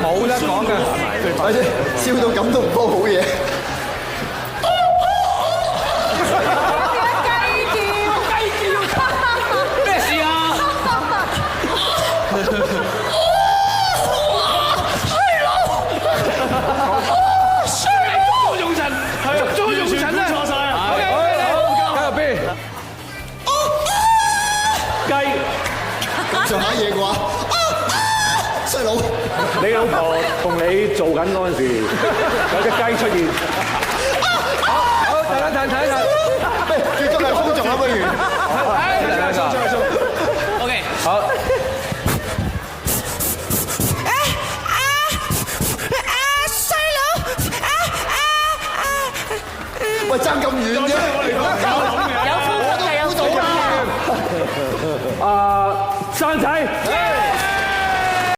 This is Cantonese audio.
冇得講㗎，或者笑到咁都唔多好嘢。咩事啊？用神，係捉用神啊！錯晒啊！加入邊？雞，咁上下嘢嘅話，細佬，你老婆同你做緊嗰陣時，有隻雞出現。好，睇一睇。最今日工作啊，不如。OK，好。喂，爭咁遠啫！有呼吸嘅，有呼吸。生仔。